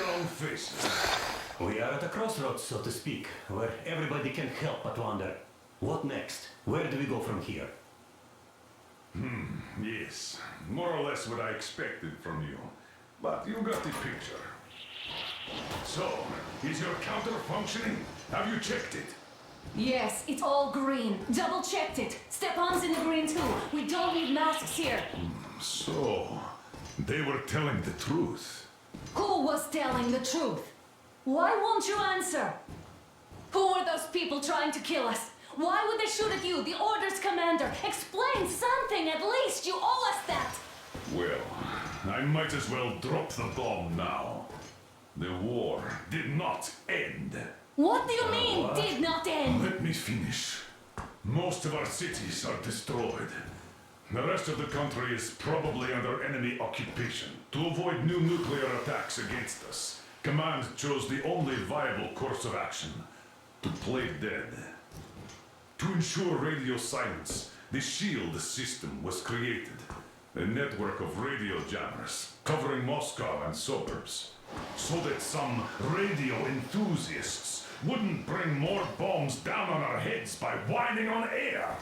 own faces. We are at a crossroads, so to speak, where everybody can help but wonder, what next? Where do we go from here? Yes, more or less what I expected from you. But you got the picture. So, is your counter functioning? Have you checked it? Yes, it's all green. Double checked it. Stepan's in the green too. We don't need masks here. So, they were telling the truth. Who was telling the truth? Why won't you answer? Who were those people trying to kill us? Why would they shoot at you, the Order's commander? Explain something, at least. You owe us that. Well, I might as well drop the bomb now. The war did not end. What do you mean, did not end? Let me finish. Most of our cities are destroyed. The rest of the country is probably under enemy occupation. To avoid new nuclear attacks against us, Command chose the only viable course of action: to play dead. To ensure radio silence, the SHIELD system was created. A network of radio jammers covering Moscow and suburbs, so that some radio enthusiasts wouldn't bring more bombs down on our heads by whining on air.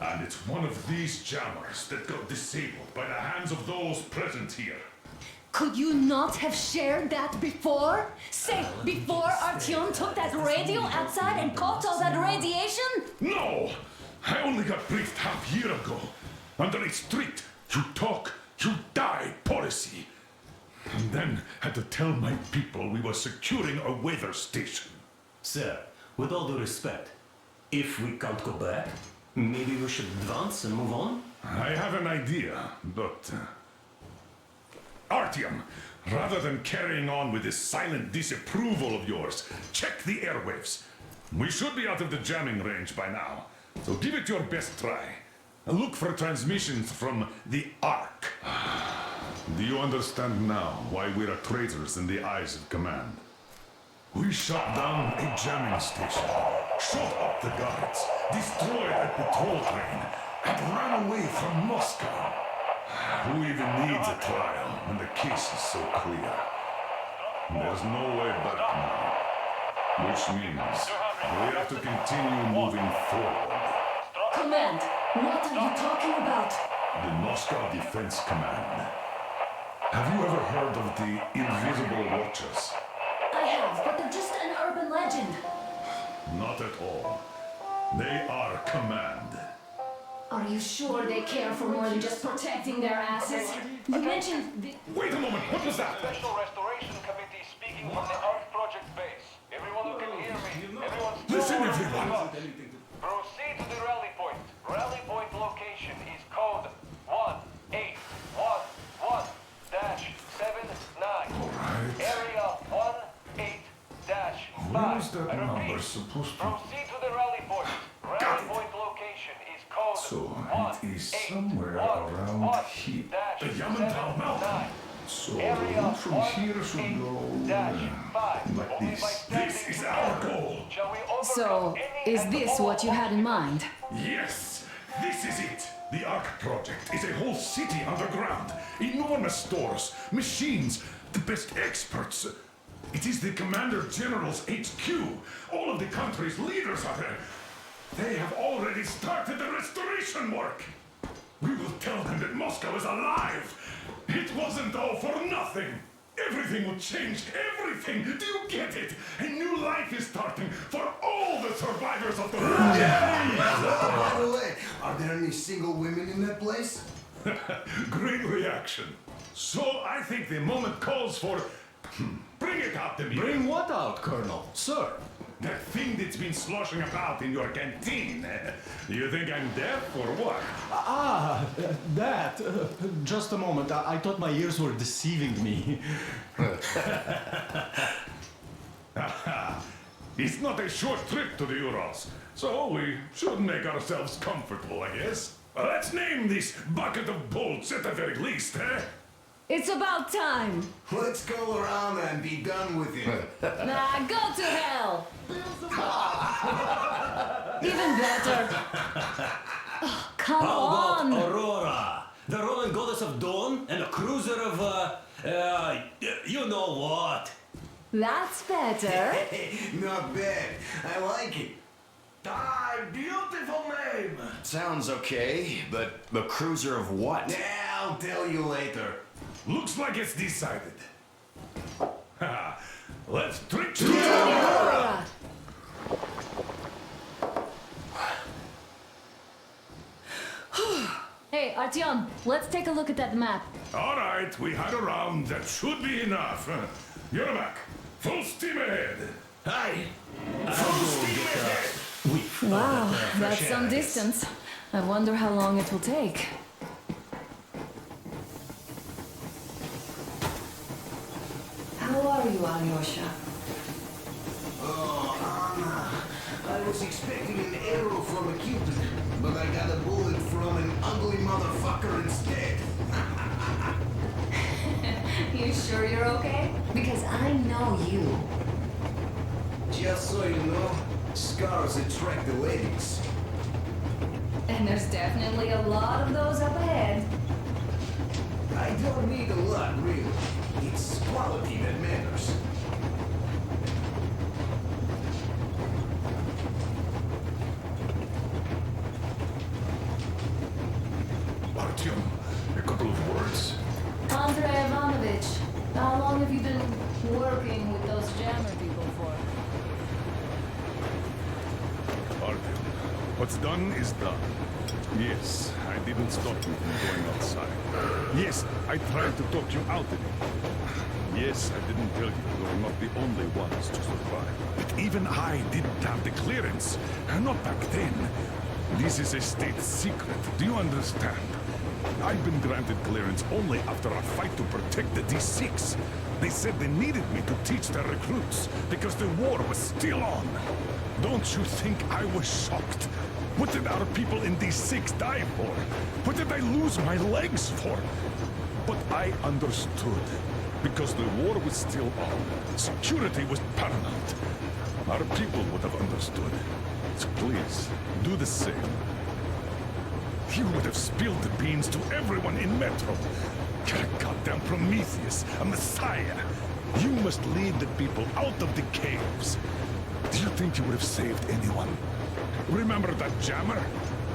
And it's one of these jammers that got disabled by the hands of those present here. Could you not have shared that before? Say, before Artyom took that radio outside and caught all that radiation? No! I only got briefed half year ago, under a strict "you talk, you die" policy. And then had to tell my people we were securing a weather station. Sir, with all due respect, if we can't go back, maybe we should advance and move on? I have an idea, but... Artyom, rather than carrying on with this silent disapproval of yours, check the airwaves. We should be out of the jamming range by now, so give it your best try. And look for transmissions from the Ark. Do you understand now why we are traitors in the eyes of Command? We shot down a jamming station, shot up the guards, destroyed a patrol train, and ran away from Moscow. Who even needs a trial when the case is so clear? There's no way back now, which means we have to continue moving forward. Command, what are you talking about? The Moscow Defense Command. Have you ever heard of the Invisible Watchers? I have, but they're just an urban legend. Not at all. They are Command. Are you sure they care for more than just protecting their asses? You mentioned the... Wait a moment, what was that? Special Restoration Committee speaking from the Ark Project base. Everyone who can hear me, everyone Listen, everyone! proceed to the rally point. Rally point location is code 1811-79. Alright. Area 18-5. Where is that I repeat, number supposed to... proceed to the rally point. Rally point location is code So, it is somewhere around here. The Yamantau Mountain. So, the route from here should go... like this. This is our goal! So, is this what you had in mind? Yes! This is it! The Ark Project is a whole city underground. Enormous stores, machines, the best experts. It is the Commander General's HQ. All of the country's leaders are there. They have already started the restoration work. We will tell them that Moscow is alive. It wasn't all for nothing. Everything will change. Everything. Do you get it? A new life is starting for all the survivors of the war. By the way, are there any single women in that place? Great reaction. So I think the moment calls for... Bring it out to me. Bring what out, Colonel? Sir? That thing that's been sloshing about in your canteen. You think I'm deaf or what? That. Just a moment. I thought my ears were deceiving me. It's not a short trip to the Urals, so we should make ourselves comfortable, I guess. Let's name this bucket of bolts at the very least, eh? It's about time. Let's go around and be done with it. Nah, go to hell. Even better. Oh, come on. Aurora, the Roman goddess of dawn and a cruiser of, know what? That's better. Not bad. I like it. Ah, beautiful name. Sounds okay, but the cruiser of what? Yeah, I'll tell you later. Looks like it's decided. Ha! Let's trick to Aurora. Hey, Artyom, let's take a look at that map. All right, we had a round. That should be enough. You're back. Full steam ahead. Hi. Full steam ahead. Wow, that's some distance. I wonder how long it will take. How are you, Alyosha? Oh, Anna. I was expecting an arrow from a Cupid, but I got a bullet from an ugly motherfucker instead. You sure you're okay? Because I know you. Just so you know, scars attract the ladies. And there's definitely a lot of those up ahead. I don't need a lot, really. It's quality that matters. Artyom, a couple of words. Andrei Ivanovich, how long have you been working with those jammer people for? Artyom, what's done is done. Yes, I didn't stop you from going outside. Yes, I tried to talk you out of it. Yes, I didn't tell you we were not the only ones to survive. But even I didn't have the clearance. Not back then. This is a state secret. Do you understand? I've been granted clearance only after a fight to protect the D6. They said they needed me to teach their recruits because the war was still on. Don't you think I was shocked? What did our people in D6 die for? What did I lose my legs for? But I understood. Because the war was still on. Security was paramount. Our people would have understood. So please, do the same. You would have spilled the beans to everyone in Metro. You're a goddamn Prometheus, a messiah. You must lead the people out of the caves. Do you think you would have saved anyone? Remember that jammer?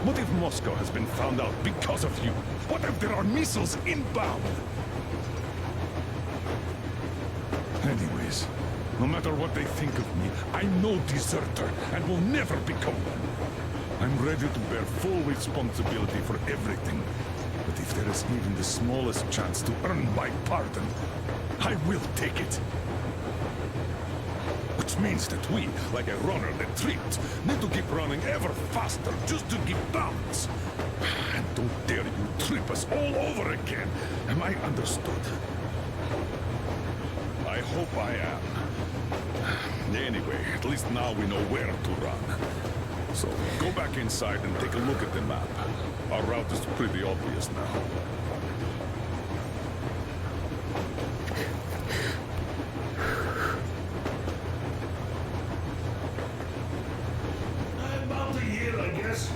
What if Moscow has been found out because of you? What if there are missiles inbound? Anyways, no matter what they think of me, I'm no deserter and will never become one. I'm ready to bear full responsibility for everything. But if there is even the smallest chance to earn my pardon, I will take it. Which means that we, like a runner that tripped, need to keep running ever faster just to give balance. And don't dare you trip us all over again. Am I understood? I hope I am. Anyway, at least now we know where to run. So, go back inside and take a look at the map. Our route is pretty obvious now. About a year, I guess.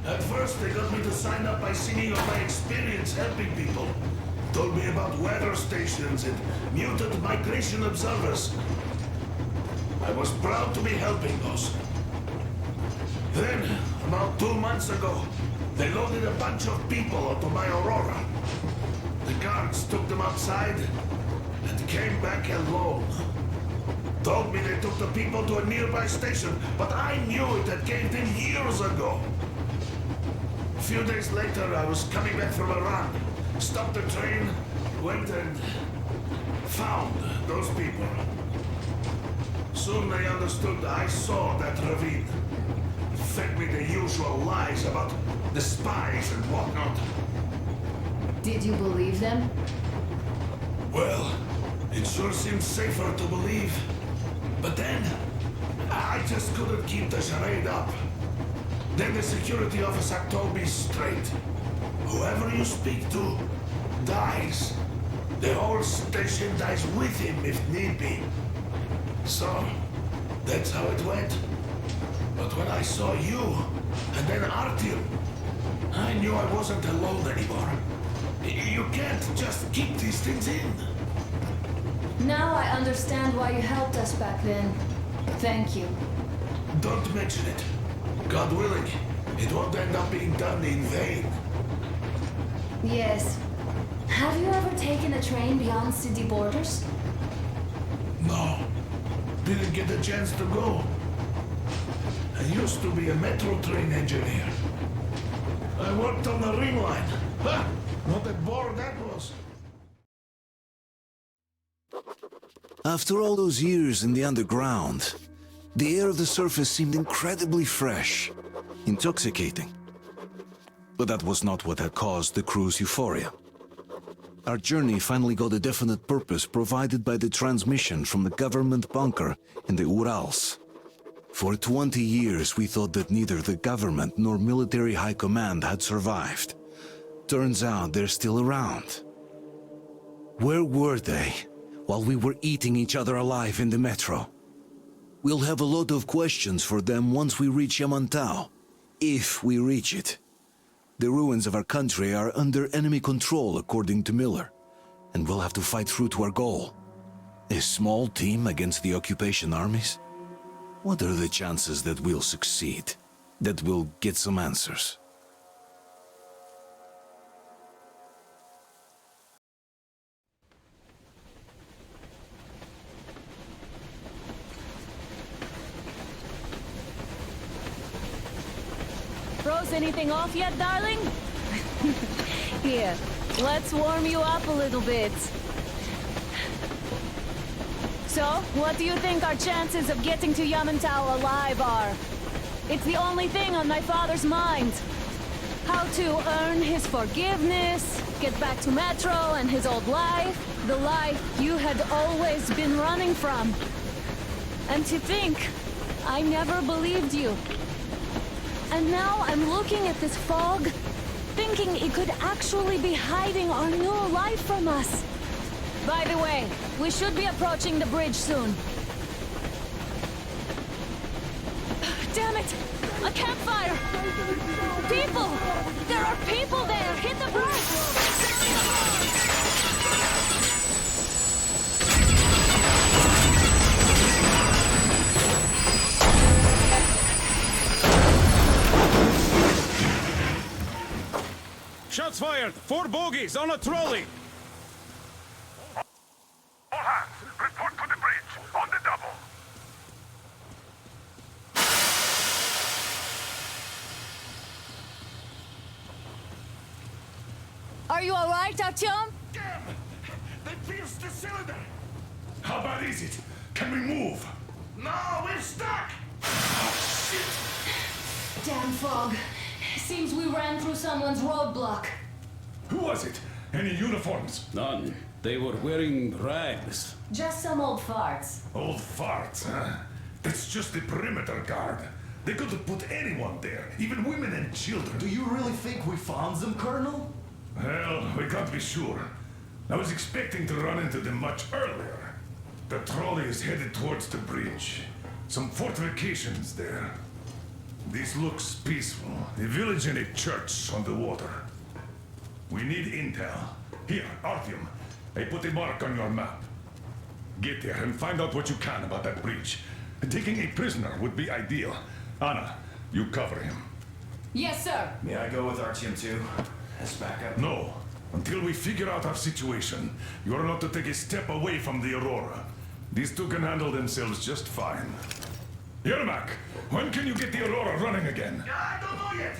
At first, they got me to sign up by singing of my experience helping people. Told me about weather stations and mutant migration observers. I was proud to be helping those. Then, about 2 months ago, they loaded a bunch of people onto my Aurora. The guards took them outside and came back alone. Told me they took the people to a nearby station, but I knew it had caved in years ago. A few days later, I was coming back from a run. Stopped the train, went and found those people. Soon they understood I saw that ravine. Fed me the usual lies about the spies and whatnot. Did you believe them? Well, it sure seems safer to believe. But then, I just couldn't keep the charade up. Then the security officer told me straight. Whoever you speak to dies. The whole station dies with him if need be. So, that's how it went. But when I saw you, and then Artyom, I knew I wasn't alone anymore. You can't just keep these things in. Now I understand why you helped us back then. Thank you. Don't mention it. God willing, it won't end up being done in vain. Yes. Have you ever taken a train beyond city borders? No, didn't get a chance to go. I used to be a metro train engineer. I worked on the ring line. Ha! What a bore that was. After all those years in the underground, the air of the surface seemed incredibly fresh, intoxicating. But that was not what had caused the crew's euphoria. Our journey finally got a definite purpose provided by the transmission from the government bunker in the Urals. For 20 years we thought that neither the government nor military high command had survived. Turns out they're still around. Where were they while we were eating each other alive in the metro? We'll have a lot of questions for them once we reach Yamantau, if we reach it. The ruins of our country are under enemy control, according to Miller, and we'll have to fight through to our goal. A small team against the occupation armies? What are the chances that we'll succeed? That we'll get some answers? Froze anything off yet, darling? Here, let's warm you up a little bit. So, what do you think our chances of getting to Yamantau alive are? It's the only thing on my father's mind. How to earn his forgiveness, get back to Metro and his old life, the life you had always been running from. And to think, I never believed you. And now I'm looking at this fog, thinking it could actually be hiding our new life from us. By the way, we should be approaching the bridge soon. Damn it! A campfire! People! There are people there! Hit the bridge! Shots fired! 4 bogies on a trolley! All hands, report to the bridge, on the double. Are you alright, Artyom? Damn! They pierced the cylinder! How bad is it? Can we move? No, we're stuck! Damn fog. Seems we ran through someone's roadblock. Who was it? Any uniforms? None. They were wearing rags. Just some old farts. Old farts, huh? That's just the perimeter guard. They could have put anyone there, even women and children. Do you really think we found them, Colonel? Well, we can't be sure. I was expecting to run into them much earlier. The trolley is headed towards the bridge. Some fortifications there. This looks peaceful. A village and a church on the water. We need intel. Here, Artyom. I put a mark on your map. Get there and find out what you can about that bridge. Taking a prisoner would be ideal. Anna, you cover him. Yes, sir. May I go with Artyom too? As backup? No. Until we figure out our situation, you are not to take a step away from the Aurora. These two can handle themselves just fine. Yermak, when can you get the Aurora running again? I don't know yet.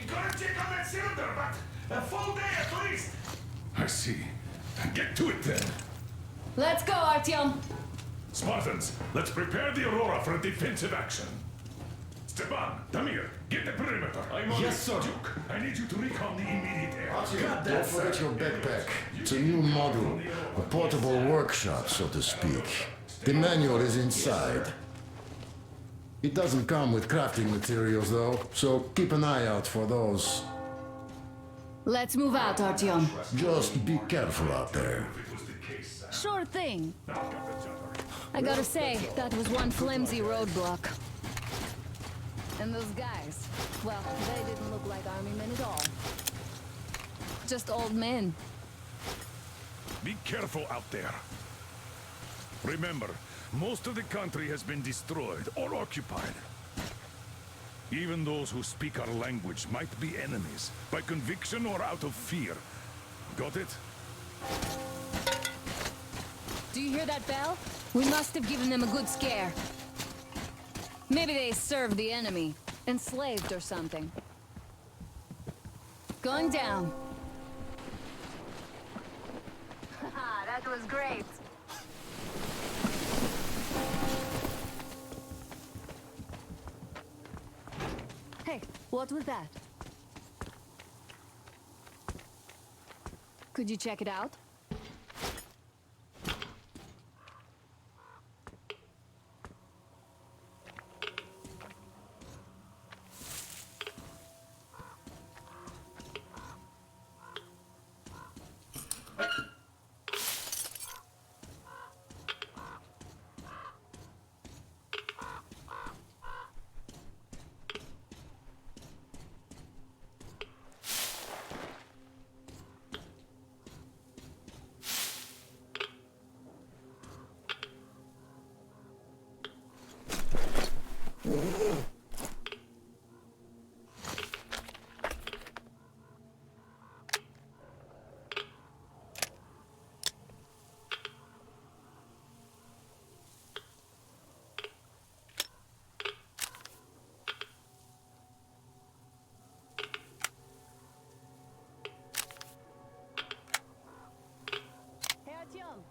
Gotta check on that cylinder, but a full day at least. I see. Get to it then. Let's go, Artyom. Spartans, let's prepare the Aurora for a defensive action. Stepan, Damir, get the perimeter. I'm on Yes, sir. Duke, I need you to recon the immediate area. Don't forget your backpack. It's a new model, a portable workshop, so to speak. The manual is inside. It doesn't come with crafting materials, though, so keep an eye out for those. Let's move out, Artyom. Just be careful out there. Sure thing. I gotta say, that was one flimsy roadblock. And those guys, well, they didn't look like army men at all. Just old men. Be careful out there. Remember, most of the country has been destroyed or occupied. Even those who speak our language might be enemies, by conviction or out of fear. Got it? Do you hear that bell? We must have given them a good scare. Maybe they served the enemy, enslaved or something. Going down. Haha, that was great. Hey, what was that? Could you check it out?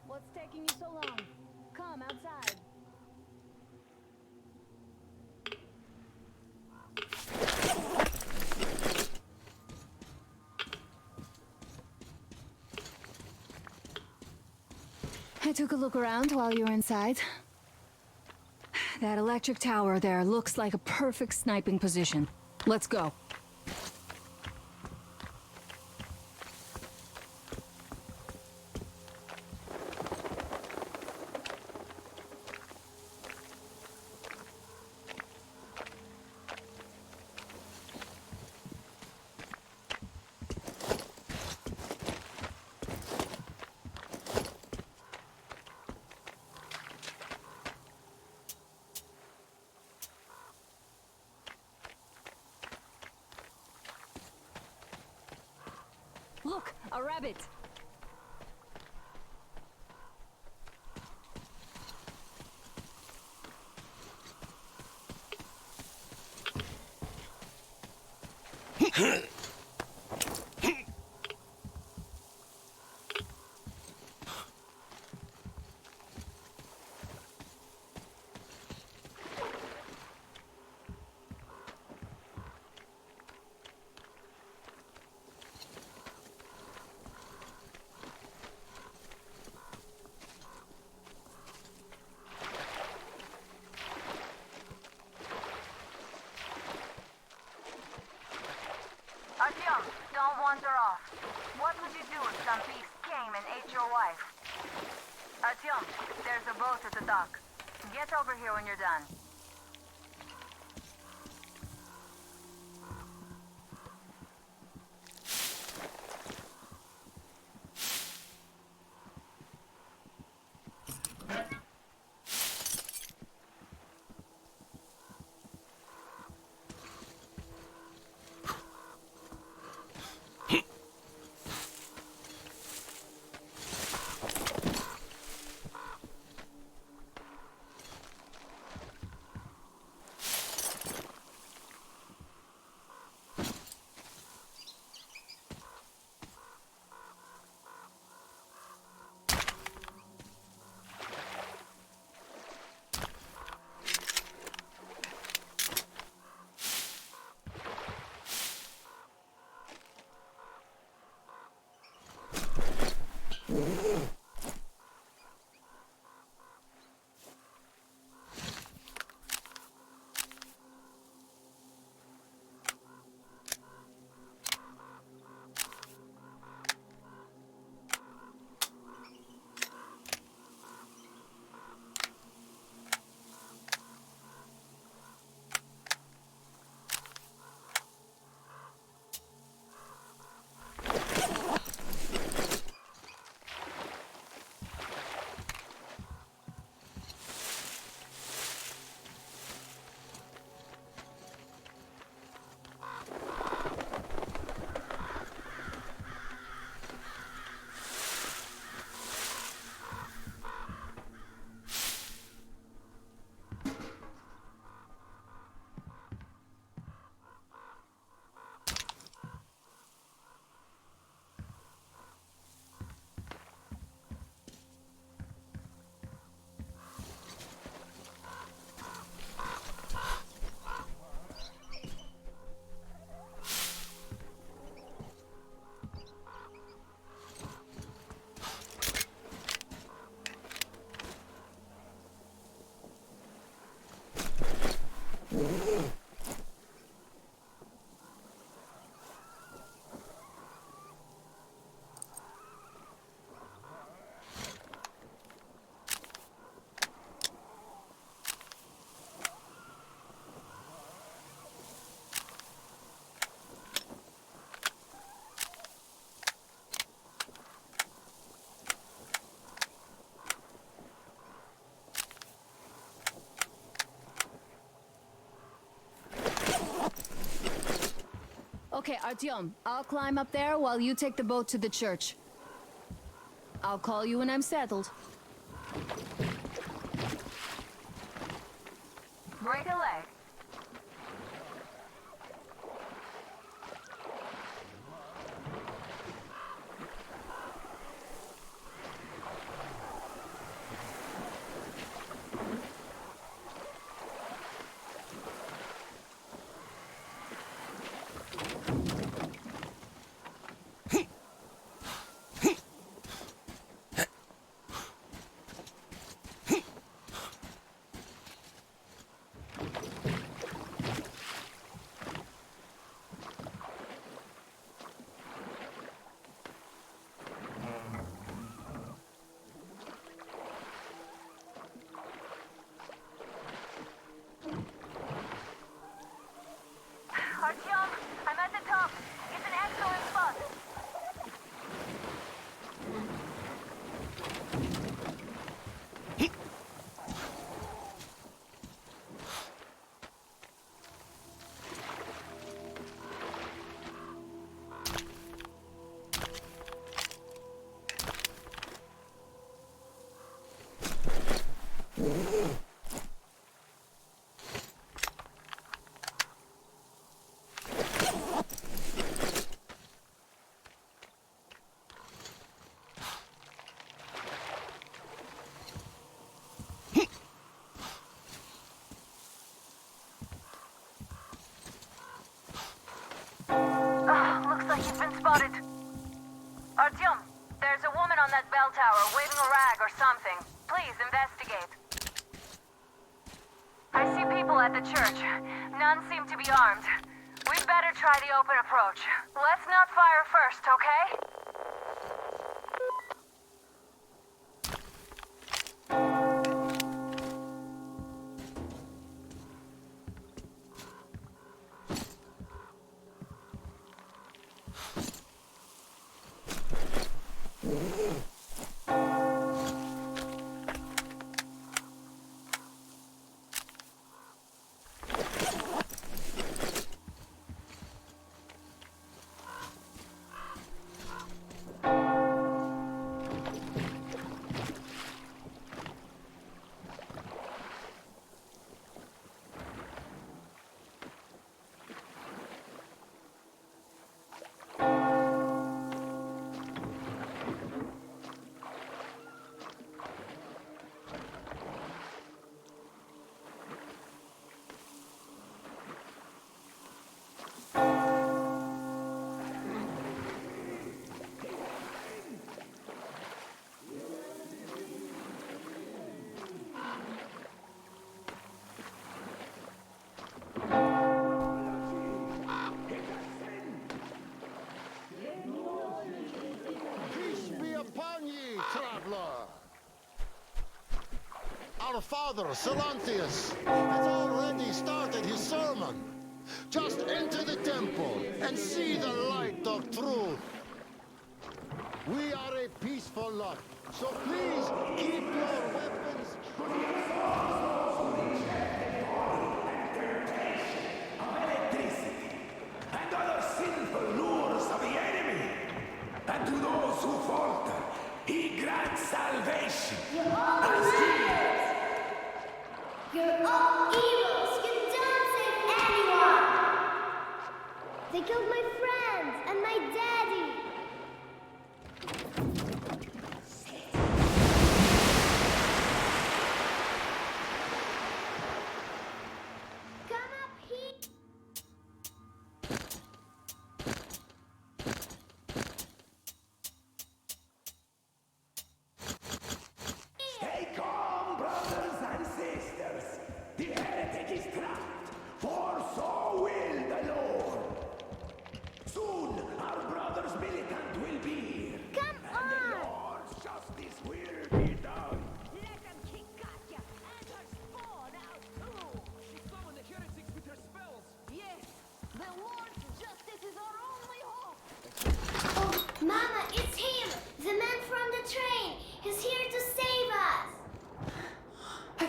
What's taking you so long? Come outside. I took a look around while you were inside. That electric tower there looks like a perfect sniping position. Let's go. Look, a rabbit! Artyom, don't wander off. What would you do if some beast came and ate your wife? Artyom, there's a boat at the dock. Get over here when you're done. Okay, Artyom, I'll climb up there while you take the boat to the church. I'll call you when I'm settled. Break a leg. Artyom, I'm at the top. It's an excellent spot. Looks like you've been spotted. Artyom, there's a woman on that bell tower waving a rag or something. Please investigate. I see people at the church. None seem to be armed. We'd better try the open approach. Let's not fire first, okay? Our father, Silanthius, has already started his sermon. Just enter the temple and see the light of truth. We are a peaceful lot, so please keep your weapons. Electricity and other sinful lures of the enemy. And to those who falter, he grants salvation. You're all evils! You don't save anyone! They killed my friends and my daddy! Come up here! Stay calm, brothers and sisters. The heretic is trapped.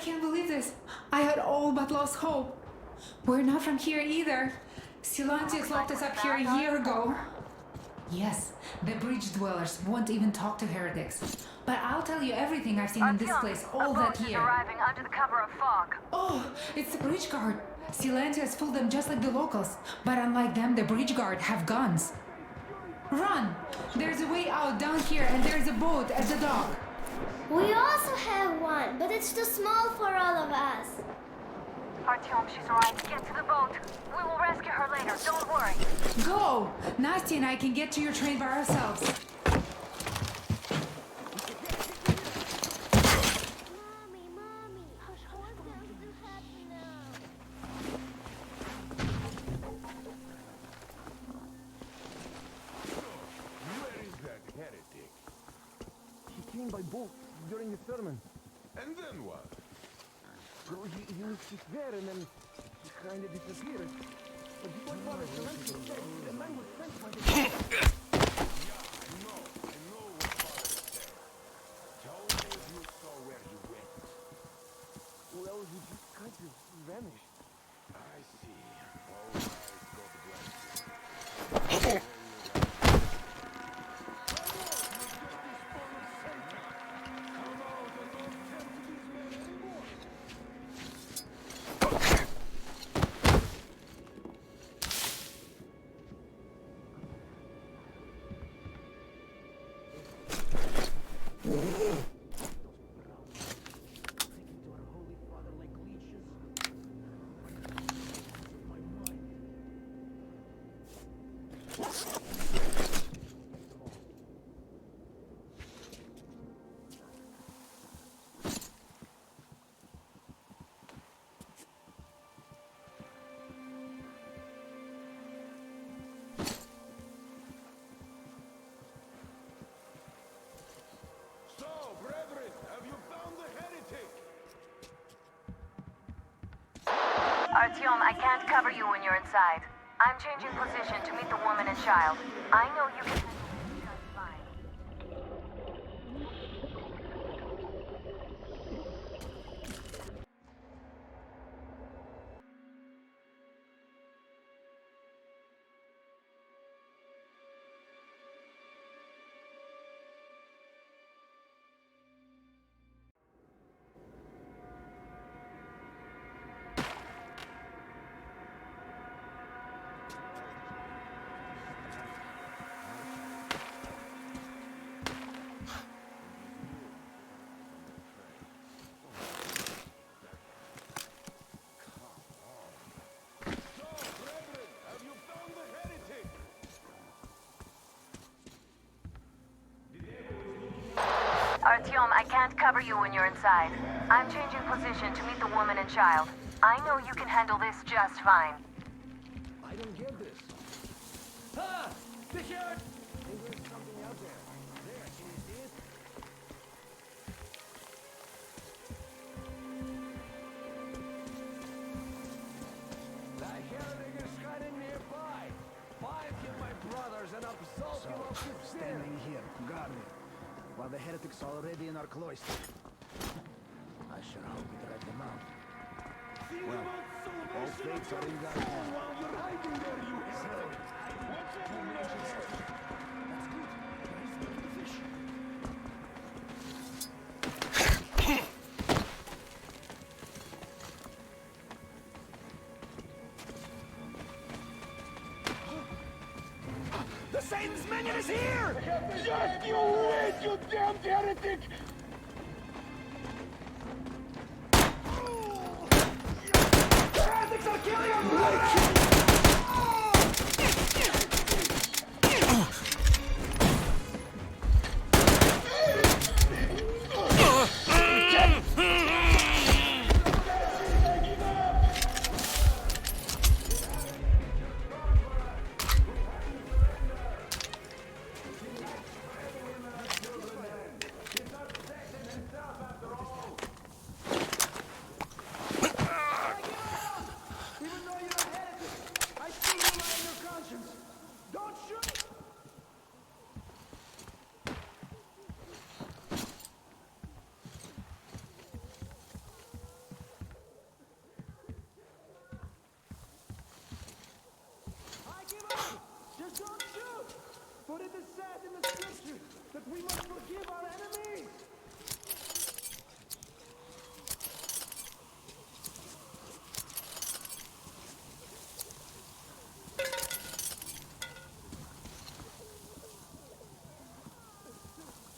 can't believe this. I had all but lost hope. We're not from here either. Silantius locked us up here a year ago. Yes, the bridge dwellers won't even talk to heretics. But I'll tell you everything I've seen in this place all that year. Arriving under the cover of fog. Oh, it's the bridge guard. Silantius fooled them just like the locals. But unlike them, the bridge guard have guns. Run! There's a way out down here and there's a boat at the dock. We also have one, but it's too small for all of us. Artyom, she's right. Get to the boat. We will rescue her later. Don't worry. Go! Nasty and I can get to your train by ourselves. Mommy, what else will happen now? Where is that heretic? He came by boat during the sermon. And then what? Well, he was just there and then he kind of disappeared. But before Father Silencio said, the man was sent by the I know what Father said. Tell me if you saw where he went. Well, he just kind of vanished. I see. All right, God bless you. Artyom, I can't cover you when you're inside. I'm changing position to meet the woman and child. I know you can... Artyom, I can't cover you when you're inside. I'm changing position to meet the woman and child. I know you can handle this just fine. I don't get this. Ah! The shirt! Maybe there's something out there. There, can you see it? The heretic is hiding nearby. Find him, my brothers, and absolve him of his sin. Standing here, guarded, while the heretics are already in our cloister. I sure hope we drive them out. Well, all fates are in God's hands. While you're hiding there, you heretic! What's your name? That's good. He's going to fish. The Satan's minion is here! Just you wait, you damned heretic! The heretics are killing our brothers! we must forgive our enemies!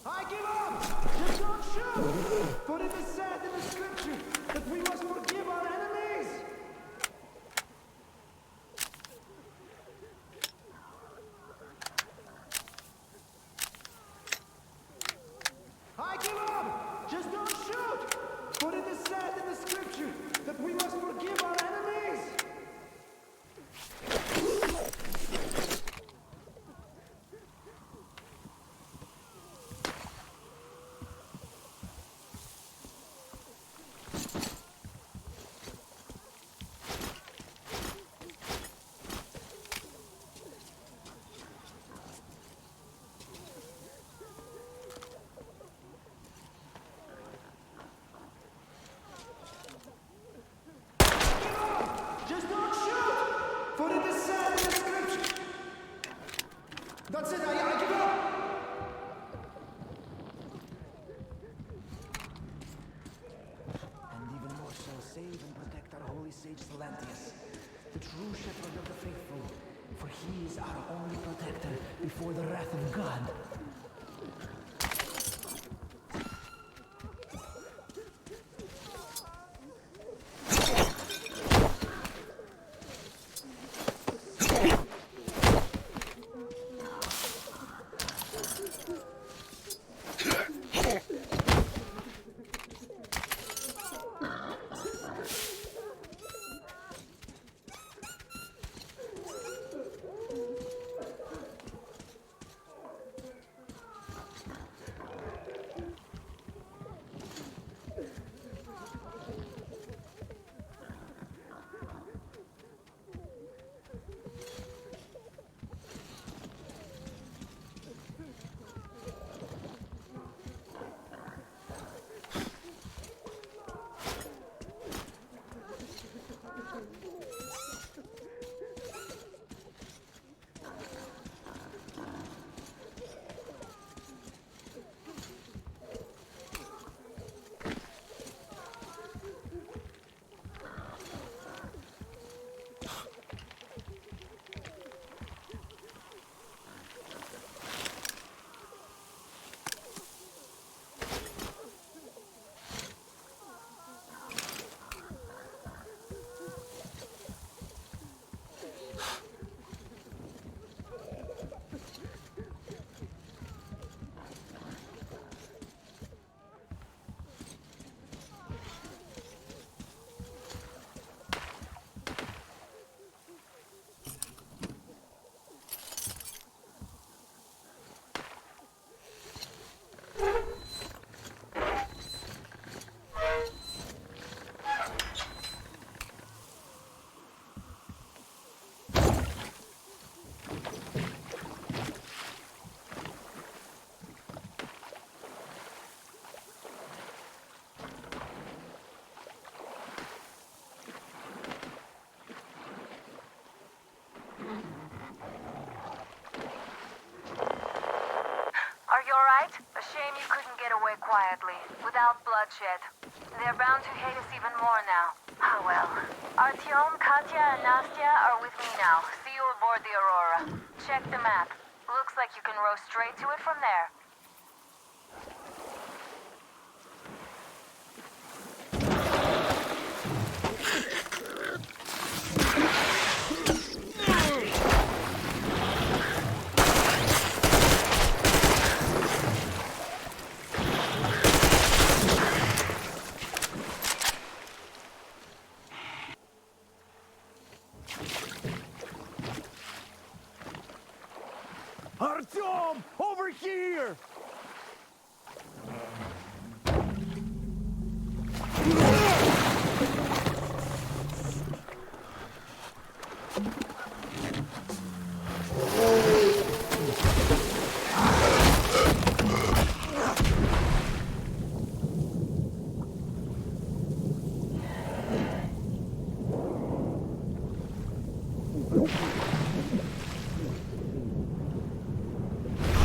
I give up! Just don't shoot! For it is said in the scripture that we must forgive our enemies! I give up! Just don't shoot! For it is said in the scripture that we must forgive our enemies! Just don't shoot! For it is said in the scripture. That's it, I give up! And even more so, save and protect our holy sage Salantius, the true shepherd of the faithful, for he is our only protector before the wrath of God. A shame you couldn't get away quietly, without bloodshed. They're bound to hate us even more now. Ah well. Artyom, Katya, and Nastya are with me now. See you aboard the Aurora. Check the map. Looks like you can row straight to it from there. Artyom! Over here!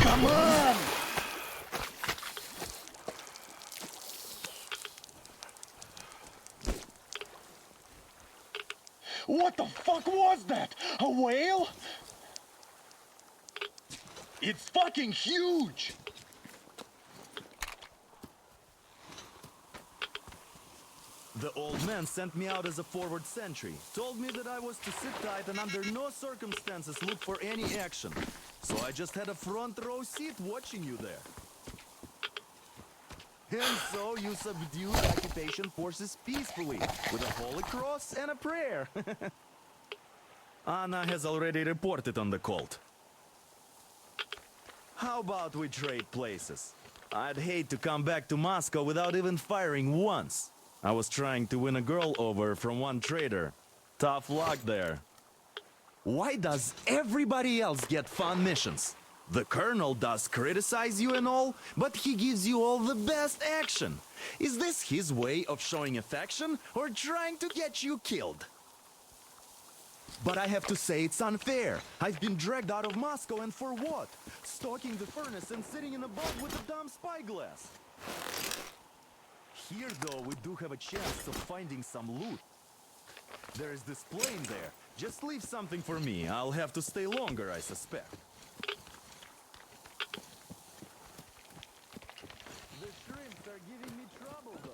Come on! What the fuck was that? A whale? It's fucking huge! The old man sent me out as a forward sentry. Told me that I was to sit tight and under no circumstances look for any action. So I just had a front row seat watching you there. And so you subdued occupation forces peacefully, with a holy cross and a prayer. Anna has already reported on the cult. How about we trade places? I'd hate to come back to Moscow without even firing once. I was trying to win a girl over from one trader. Tough luck there. Why does everybody else get fun missions? The colonel does criticize you and all, but he gives you all the best action. Is this his way of showing affection or trying to get you killed? But I have to say it's unfair. I've been dragged out of Moscow, and for what? Stalking the furnace and sitting in a boat with a dumb spyglass. Here, though, we do have a chance of finding some loot. There is this plane there. Just leave something for me. I'll have to stay longer, I suspect. The shrimps are giving me trouble, though.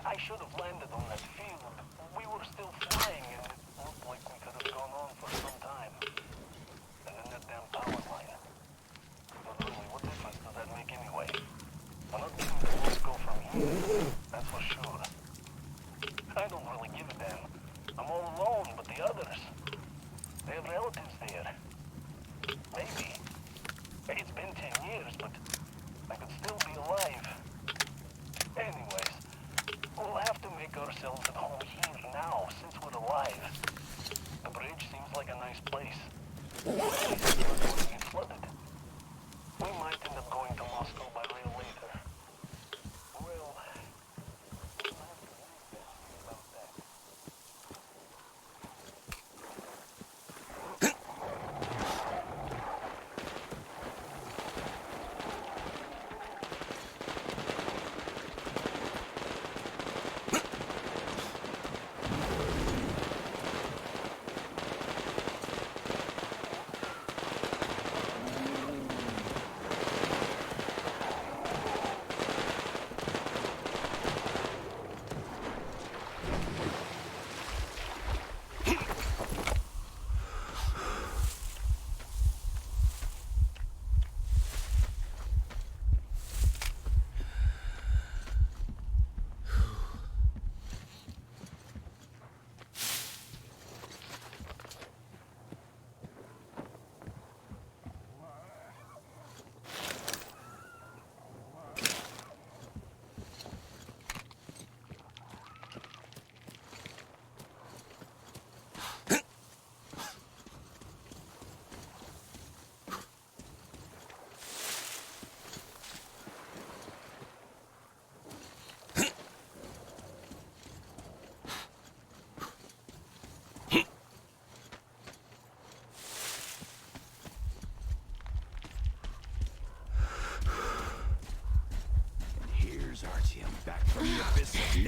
I should have landed on that field. We were still flying and it looked like we could have gone on for some time. And then that damn power line. But really, what difference does that make anyway? I'm not getting to Moscow from here, that's for sure. I don't really give a damn. I'm all alone, but the others, they have relatives there. Maybe. It's been 10 years, but I could still be alive. Anyways, we'll have to make ourselves at home here now, since we're alive. The bridge seems like a nice place. At least it's not going to get flooded. We might end up going to Moscow by rail later. Well, we'll have to think about that.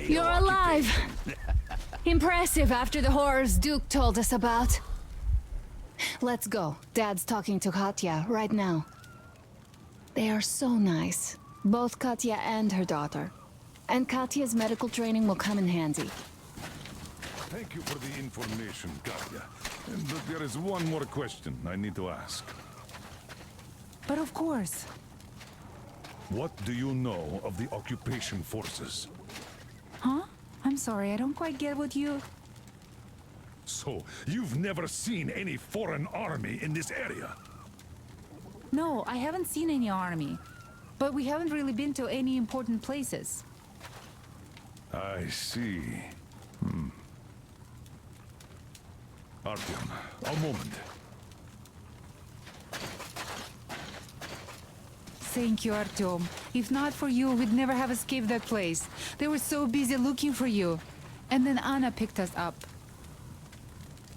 You're alive! Impressive after the horrors Duke told us about. Let's go. Dad's talking to Katya right now. They are so nice. Both Katya and her daughter. And Katya's medical training will come in handy. Thank you for the information, Katya. But there is one more question I need to ask. But of course. What do you know of the occupation forces? Huh? I'm sorry, I don't quite get what you... So, you've never seen any foreign army in this area? No, I haven't seen any army. But we haven't really been to any important places. I see. Artyom, a moment. Thank you, Artyom. If not for you, we'd never have escaped that place. They were so busy looking for you. And then Anna picked us up.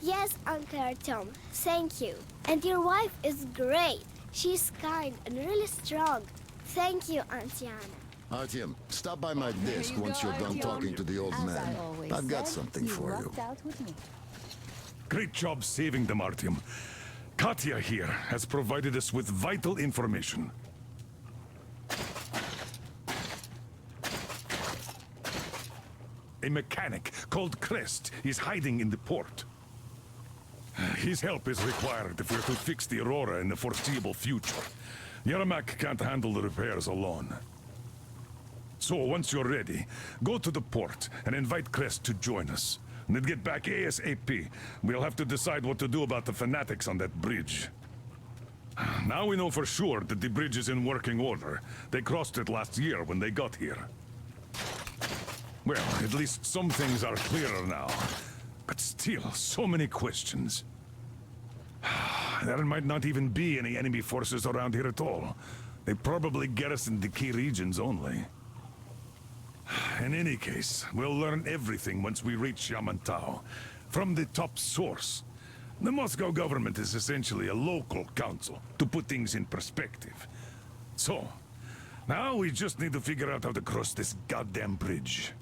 Yes, Uncle Artyom. Thank you. And your wife is great. She's kind and really strong. Thank you, Auntie Anna. Artyom, stop by my desk once you're done talking to the old man. I've got something for you. Great job saving them, Artyom. Katya here has provided us with vital information. A mechanic called Crest is hiding in the port. His help is required if we're to fix the Aurora in the foreseeable future. Yermak can't handle the repairs alone. So, once you're ready, go to the port and invite Crest to join us. And then get back ASAP. We'll have to decide what to do about the fanatics on that bridge. Now we know for sure that the bridge is in working order. They crossed it last year when they got here. Well, at least some things are clearer now. But still, so many questions. There might not even be any enemy forces around here at all. They probably garrison the key regions only. In any case, we'll learn everything once we reach Yamantau. From the top source. The Moscow government is essentially a local council, to put things in perspective. So, now we just need to figure out how to cross this goddamn bridge.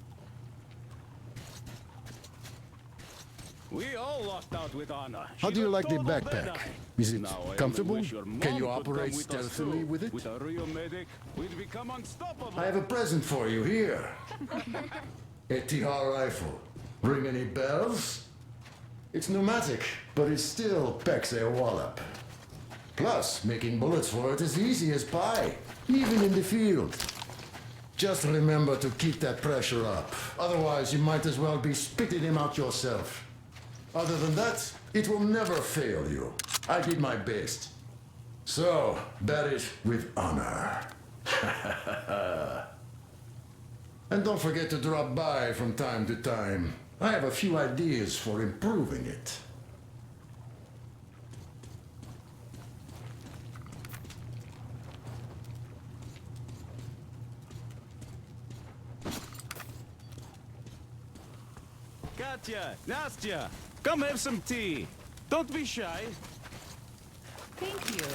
We all lost out with Anna. How do you like the backpack? Is it Now, I comfortable? wish your mom Can you could operate come with us stealthily too. with it? With a real medic, we'd become unstoppable. I have a present for you here. A TR rifle. Ring any bells? It's pneumatic, but it still packs a wallop. Plus, making bullets for it is easy as pie, even in the field. Just remember to keep that pressure up. Otherwise, you might as well be spitting him out yourself. Other than that, it will never fail you. I did my best. So, bear it with honor. And don't forget to drop by from time to time. I have a few ideas for improving it. Katya, Nastya, come have some tea. Don't be shy. Thank you.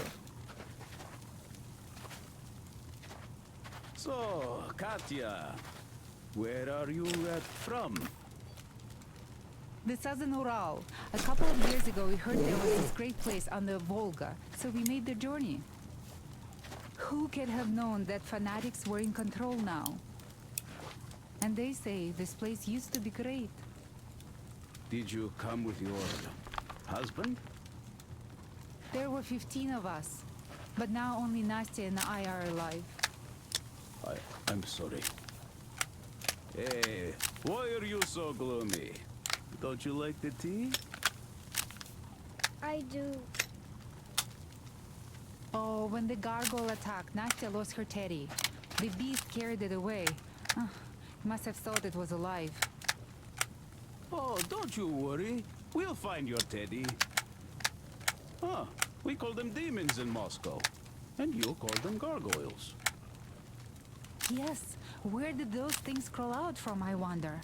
So, Katya, where are you from? The Southern Ural. A couple of years ago, we heard there was this great place on the Volga, so we made the journey. Who could have known that fanatics were in control now? And they say this place used to be great. Did you come with your husband? There were 15 of us, but now only Nastya and I are alive. I'm sorry. Hey, why are you so gloomy? Don't you like the tea? I do. Oh, when the gargoyle attacked, Nastya lost her teddy. The beast carried it away. Must have thought it was alive. Oh, don't you worry. We'll find your teddy. Ah, we call them demons in Moscow. And you call them gargoyles. Yes, where did those things crawl out from, I wonder?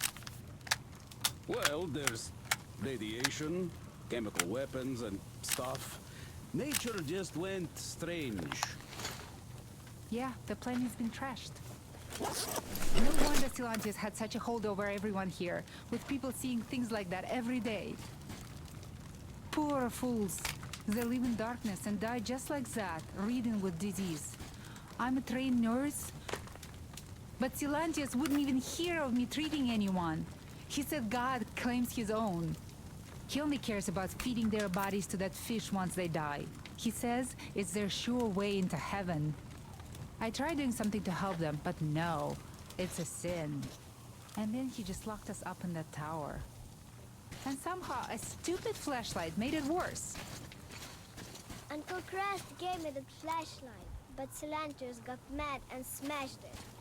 Well, there's radiation, chemical weapons and stuff. Nature just went strange. Yeah, the planet's been trashed. No wonder Silantis had such a hold over everyone here, with people seeing things like that every day. Poor fools. They live in darkness and die just like that, ridden with disease. I'm a trained nurse, but Silantis wouldn't even hear of me treating anyone. He said God claims his own. He only cares about feeding their bodies to that fish once they die. He says it's their sure way into heaven. I tried doing something to help them, but no, it's a sin. And then he just locked us up in that tower. And somehow a stupid flashlight made it worse. Uncle Crest gave me the flashlight, but Cilantros got mad and smashed it.